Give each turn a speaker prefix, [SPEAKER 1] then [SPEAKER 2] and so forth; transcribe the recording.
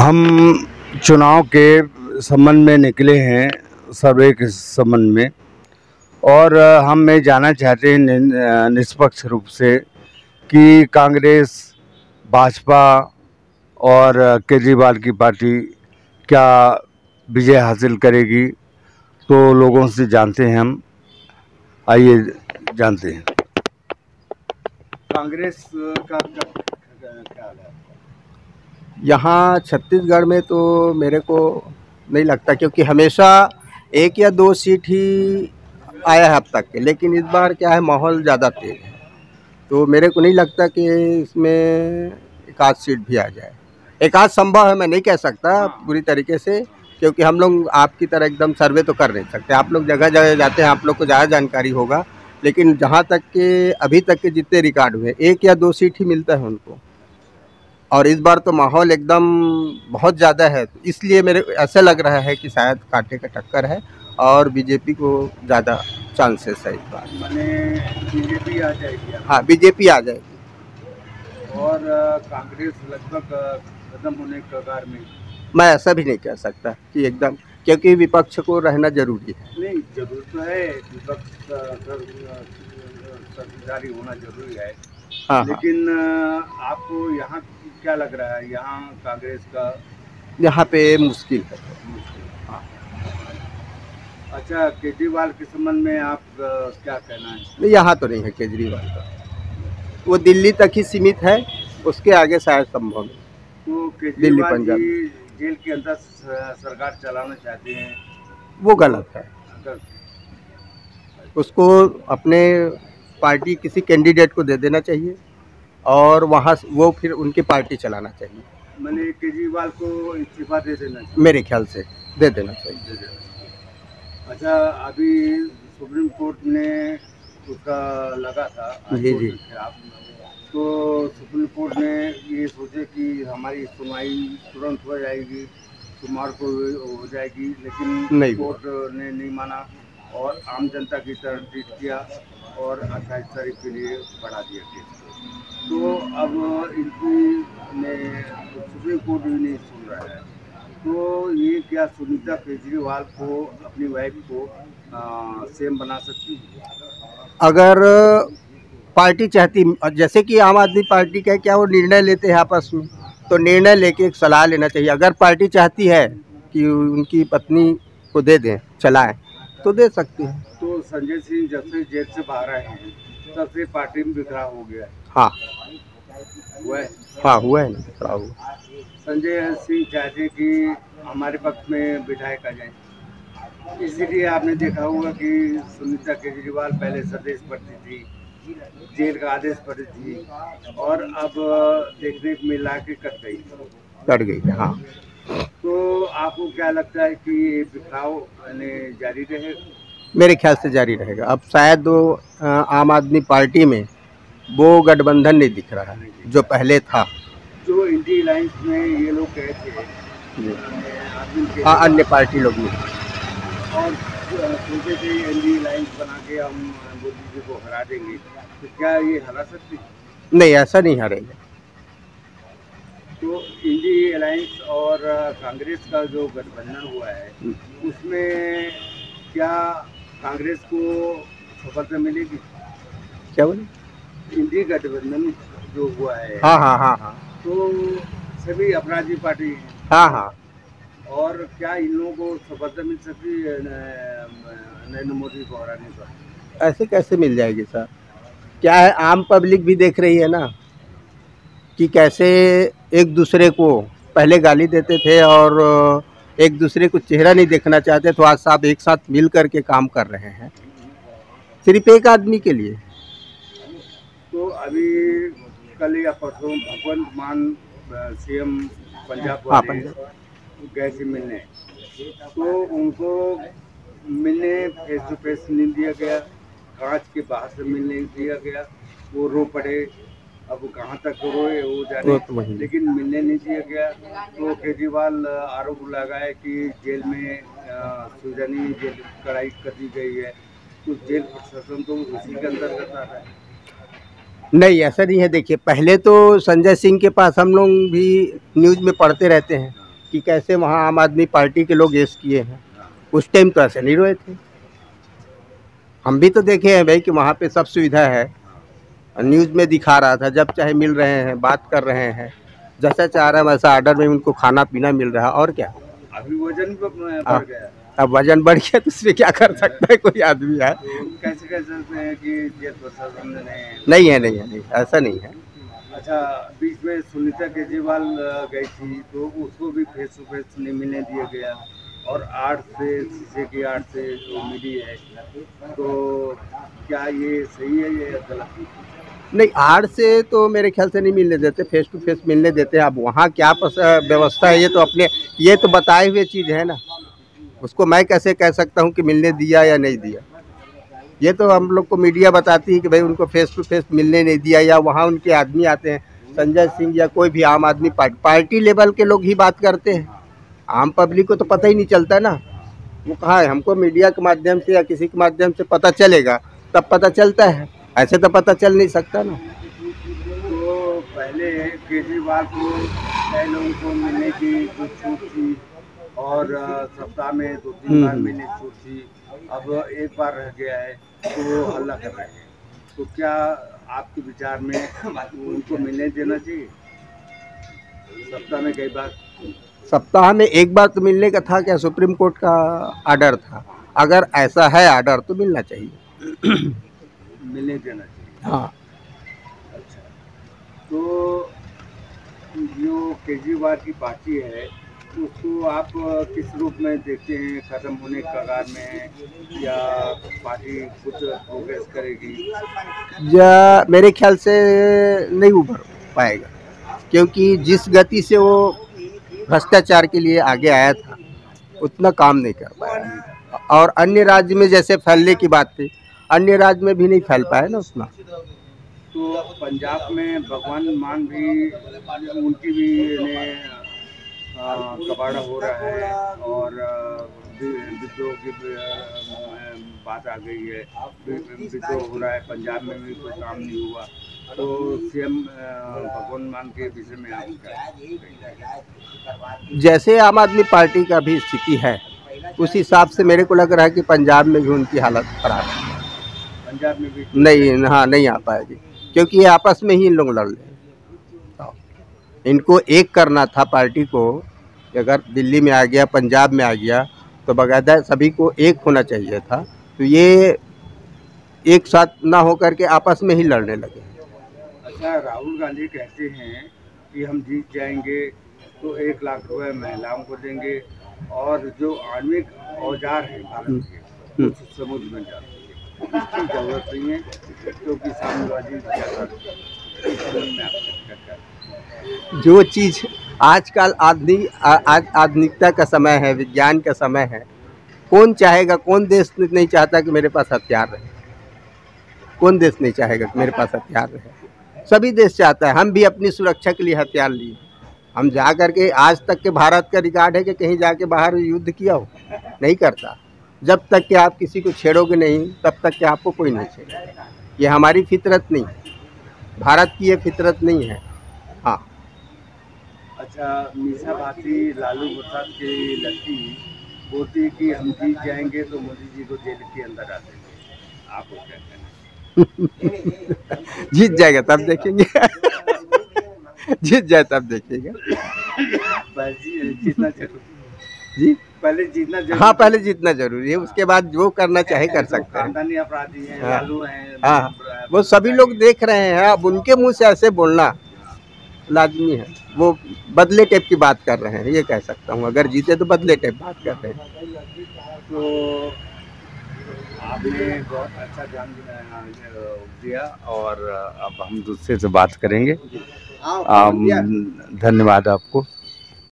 [SPEAKER 1] हम चुनाव के संबंध में निकले हैं, सर्वे के संबंध में, और हम ये जानना चाहते हैं निष्पक्ष रूप से कि कांग्रेस, भाजपा और केजरीवाल की पार्टी क्या विजय हासिल करेगी। तो लोगों से जानते हैं हम, आइए जानते हैं। कांग्रेस का क्या हाल है?
[SPEAKER 2] यहाँ छत्तीसगढ़ में तो मेरे को नहीं लगता, क्योंकि हमेशा 1 या 2 सीट ही आया है अब तक के, लेकिन इस बार क्या है, माहौल ज़्यादा तेज है, तो मेरे को नहीं लगता कि इसमें 1 आध सीट भी आ जाए। 1 आध संभव है, मैं नहीं कह सकता पूरी तरीके से, क्योंकि हम लोग आपकी तरह एकदम सर्वे तो कर नहीं सकते। आप लोग जगह जगह जाते हैं, आप लोग को ज़्यादा जानकारी होगा, लेकिन जहाँ तक के अभी तक के जितने रिकॉर्ड हुए 1 या 2 सीट ही मिलता है उनको, और इस बार तो माहौल एकदम बहुत ज़्यादा है, तो इसलिए मेरे ऐसा लग रहा है कि शायद कांटे का टक्कर है और बीजेपी को ज़्यादा चांसेस है इस बार।
[SPEAKER 1] माने बीजेपी आ जाएगी?
[SPEAKER 2] हाँ, बीजेपी आ जाएगी।
[SPEAKER 1] और कांग्रेस लगभग खत्म होने के कगार में?
[SPEAKER 2] मैं ऐसा भी नहीं कह सकता कि एकदम, क्योंकि विपक्ष को रहना जरूरी है।
[SPEAKER 1] नहीं, जरूर तो है, विपक्ष साझेदारी होना जरूरी है।
[SPEAKER 2] हाँ,
[SPEAKER 1] लेकिन आपको यहाँ क्या लग रहा है, यहाँ कांग्रेस का
[SPEAKER 2] यहाँ पे मुश्किल है।
[SPEAKER 1] हाँ। अच्छा, केजरीवाल के संबंध में आप क्या कहना है?
[SPEAKER 2] यहाँ तो नहीं है केजरीवाल का, वो दिल्ली तक ही सीमित है, उसके आगे शायद संभव नहीं।
[SPEAKER 1] तो केजरीवाल जी जेल के अंदर सरकार चलाना चाहते हैं,
[SPEAKER 2] वो गलत है। उसको अपने पार्टी किसी कैंडिडेट को दे देना चाहिए और वहाँ वो फिर उनकी पार्टी चलाना चाहिए।
[SPEAKER 1] मैंने केजरीवाल को इस्तीफा दे देना चाहिए,
[SPEAKER 2] मेरे ख्याल से दे देना चाहिए।
[SPEAKER 1] अच्छा, अभी सुप्रीम कोर्ट ने उसका लगा था
[SPEAKER 2] जी,
[SPEAKER 1] तो सुप्रीम कोर्ट ने ये सोचे कि हमारी सुनवाई तुरंत हो जाएगी, सोमवार को हो जाएगी, लेकिन
[SPEAKER 2] नहीं,
[SPEAKER 1] कोर्ट ने नहीं माना और आम जनता की तरफ ट्रीट किया और 28 तारीख के लिए बढ़ा दिया केस। तो अब इनकी ने सुप्रीम कोर्ट भी नहीं सुन रहा है, तो ये क्या सुनीता केजरीवाल को, अपनी वाइफ को सेम बना सकती है?
[SPEAKER 2] अगर पार्टी चाहती, जैसे कि आम आदमी पार्टी का क्या वो निर्णय लेते हैं आपस में, तो निर्णय लेके एक सलाह लेना चाहिए। अगर पार्टी चाहती है कि उनकी पत्नी को दे दें, चलाएं, तो दे सकती है।
[SPEAKER 1] तो संजय सिंह जब से जेल से बाहर आए हैं तब से पार्टी में बिखराव हो गया है।
[SPEAKER 2] हाँ,
[SPEAKER 1] हुआ है?
[SPEAKER 2] हाँ, हुआ है ना, बिखराव हुआ।
[SPEAKER 1] संजय सिंह चाहते कि हमारे पक्ष में विधायक आ जाए, इसीलिए आपने देखा होगा कि सुनीता केजरीवाल पहले संदेश पढ़ती थी, जेल का आदेश पढ़ी थी, और अब देखने को मिला के कट गई।
[SPEAKER 2] हाँ।
[SPEAKER 1] तो आपको क्या लगता है कि ये बिखराव जारी रहेगा?
[SPEAKER 2] मेरे ख्याल से जारी रहेगा। अब शायद वो आम आदमी पार्टी में वो गठबंधन नहीं दिख रहा है जो पहले था।
[SPEAKER 1] जो इंडी अलायंस में ये लोग गए थे,
[SPEAKER 2] अन्य पार्टी लोग नहीं,
[SPEAKER 1] और सोचे थे इंडी अलायंस बना के हम मोदी जी को हरा देंगे, तो क्या ये हरा सकते?
[SPEAKER 2] नहीं, ऐसा नहीं हारेगा।
[SPEAKER 1] तो इंडी अलायंस और कांग्रेस का जो गठबंधन हुआ है, उसमें क्या कांग्रेस को सफलता मिलेगी?
[SPEAKER 2] क्या बोले?
[SPEAKER 1] इंडी गठबंधन जो हुआ है,
[SPEAKER 2] हाँ,
[SPEAKER 1] तो सभी अपराधी पार्टी हैं।
[SPEAKER 2] हाँ,
[SPEAKER 1] और क्या इन लोगों को सफलता मिल सकती है नरेंद्र मोदी को हराने पर?
[SPEAKER 2] ऐसे कैसे मिल जाएगी सर? क्या है, आम पब्लिक भी देख रही है ना कि कैसे एक दूसरे को पहले गाली देते थे और एक दूसरे को चेहरा नहीं देखना चाहते, तो आज साहब एक साथ मिल करके काम कर रहे हैं सिर्फ एक आदमी के लिए।
[SPEAKER 1] तो अभी कल या परसों भगवंत मान सीएम पंजाब गए थे मिलने, तो उनको मिलने फेस टू फेस नहीं दिया गया, कांच के बाहर से मिलने दिया गया, वो रो पड़े। अब कहाँ तक रोए वो जाने, लेकिन मिलने नहीं दिया गया। तो केजरीवाल आरोप लगाए कि जेल में सुजनी जेल कड़ाई कर दी गई है, तो जेल प्रशासन तो उसी के अंतर्गत आ रहा है।
[SPEAKER 2] नहीं, ऐसा नहीं है। देखिए, पहले तो संजय सिंह के पास हम लोग भी न्यूज़ में पढ़ते रहते हैं कि कैसे वहाँ आम आदमी पार्टी के लोग ऐश किए हैं। उस टाइम तो ऐसे नहीं रोए थे। हम भी तो देखे हैं भाई कि वहाँ पे सब सुविधा है, न्यूज़ में दिखा रहा था, जब चाहे मिल रहे हैं, बात कर रहे हैं, जैसा चाह रहा है वैसा ऑर्डर में उनको खाना पीना मिल रहा है। और क्या,
[SPEAKER 1] अभी वजन बढ़ गया।
[SPEAKER 2] अब वजन बढ़ गया तो उसमें क्या कर सकता है कोई आदमी है।
[SPEAKER 1] तो कैसे कह सकते हैं कि जेल प्रशासन ने
[SPEAKER 2] नहीं है, ऐसा नहीं है।
[SPEAKER 1] अच्छा, बीच में सुनीता केजरीवाल गई थी तो उसको भी फेस टू फेस नहीं मिलने दिया गया, और आड़ से शीशे की आड़ से जो मिली है, तो क्या ये सही है या गलत?
[SPEAKER 2] नहीं, आड़ से तो मेरे ख्याल से नहीं मिलने देते, फेस टू फेस मिलने देते हैं। अब वहाँ क्या व्यवस्था है ये तो बताए हुए चीज़ है ना, उसको मैं कैसे कह सकता हूँ कि मिलने दिया या नहीं दिया। ये तो हम लोग को मीडिया बताती है कि भाई उनको फेस टू फेस मिलने नहीं दिया, या वहाँ उनके आदमी आते हैं, संजय सिंह या कोई भी आम आदमी पार्टी लेवल के लोग ही बात करते हैं। आम पब्लिक को तो पता ही नहीं चलता ना, वो कहाँ है। हमको मीडिया के माध्यम से या किसी के माध्यम से पता चलेगा तब पता चलता है, ऐसे तो पता चल नहीं सकता ना।
[SPEAKER 1] तो पहले केजरीवाल को कई लोगों को मिलने की कुछ छूट थी, और सप्ताह में 2-3 बार मिलने की छूट थी, अब एक बार रह गया है तो वो हल्ला कर रहे हैं। तो क्या आपके विचार में उनको मिलने देना चाहिए? सप्ताह में कई बार,
[SPEAKER 2] सप्ताह में एक बार तो मिलने का था क्या? सुप्रीम कोर्ट का आर्डर था, अगर ऐसा है आर्डर तो मिलना चाहिए।
[SPEAKER 1] मिलने देना चाहिए।
[SPEAKER 2] हाँ।
[SPEAKER 1] अच्छा, तो जो केजरीवाल की पार्टी है उसको आप किस रूप में देखते हैं? खत्म होने के कगार में है या पार्टी कुछ प्रोग्रेस करेगी?
[SPEAKER 2] मेरे ख्याल से नहीं उभर पाएगा, क्योंकि जिस गति से वो भ्रष्टाचार के लिए आगे आया था उतना काम नहीं कर पाया। और अन्य राज्य में जैसे फैलने की बात थी, अन्य राज्य में भी नहीं फैल पाया ना उतना।
[SPEAKER 1] तो पंजाब में भगवान मान भी, उनकी भी कबाड़ा हो रहा है, और विद्रोह की बात आ गई है, विद्रोह हो रहा है, पंजाब में भी कोई काम नहीं हुआ। तो सीएम भगवान मान के विषय में आप क्या?
[SPEAKER 2] जैसे आम आदमी पार्टी का भी स्थिति है उस हिसाब से मेरे को लग रहा है कि पंजाब में भी उनकी हालत खराब है।
[SPEAKER 1] पंजाब में भी
[SPEAKER 2] नहीं, हाँ, नहीं आ पाएगी, क्योंकि ये आपस में ही इन लोग लड़ रहे हैं। इनको एक करना था पार्टी को, अगर दिल्ली में आ गया, पंजाब में आ गया, तो बाकायदा सभी को एक होना चाहिए था। तो ये एक साथ ना होकर के आपस में ही लड़ने लगे।
[SPEAKER 1] अच्छा, राहुल गांधी कहते हैं कि हम जीत जाएंगे तो 1 लाख रुपए महिलाओं को देंगे, और जो आणविक औजार है भारत के समुद्र में जाते हैं, इसकी जरूरत नहीं है क्योंकि साम्यवादी
[SPEAKER 2] जो चीज़ आजकल आधुनिकता का समय है, विज्ञान का समय है, कौन चाहेगा, कौन देश नहीं चाहता कि मेरे पास हथियार रहे? कौन देश नहीं चाहेगा कि मेरे पास हथियार रहे? सभी देश चाहता है। हम भी अपनी सुरक्षा के लिए हथियार लिए। हम जा कर के, आज तक के भारत का रिकॉर्ड है कि कहीं जाके बाहर युद्ध किया हो? नहीं करता। जब तक कि आप किसी को छेड़ोगे नहीं तब तक कि आपको कोई नहीं छेड़ेगा। ये हमारी फितरत नहीं है, भारत की ये फितरत नहीं है। हाँ।
[SPEAKER 1] अच्छा, मीसा भारती लालू प्रसाद की लड़की बोलती कि हम जीत जाएंगे तो मोदी जी को जेल के अंदर डाल देंगे, आप क्या कहना?
[SPEAKER 2] जीत जाएगा तब देखेंगे। जीत जाए तब देखेंगे।
[SPEAKER 1] जीतना जरूरी
[SPEAKER 2] जी,
[SPEAKER 1] पहले जीतना जरूरी।
[SPEAKER 2] हाँ, पहले जीतना जरूरी है, उसके बाद जो करना चाहे कर सकते हैं।
[SPEAKER 1] खानदानी अपराधी हैं,
[SPEAKER 2] हाँ,
[SPEAKER 1] लालू हैं,
[SPEAKER 2] हाँ, वो सभी लोग देख रहे हैं। अब उनके मुंह से ऐसे बोलना लाजमी है, वो बदले टाइप की बात कर रहे हैं, ये कह सकता हूँ। अगर जीते तो बदले टाइप बात कर रहे हैं।
[SPEAKER 1] तो आपने बहुत अच्छा ध्यान दिया, और अब हम दूसरे से बात करेंगे। धन्यवाद आपको।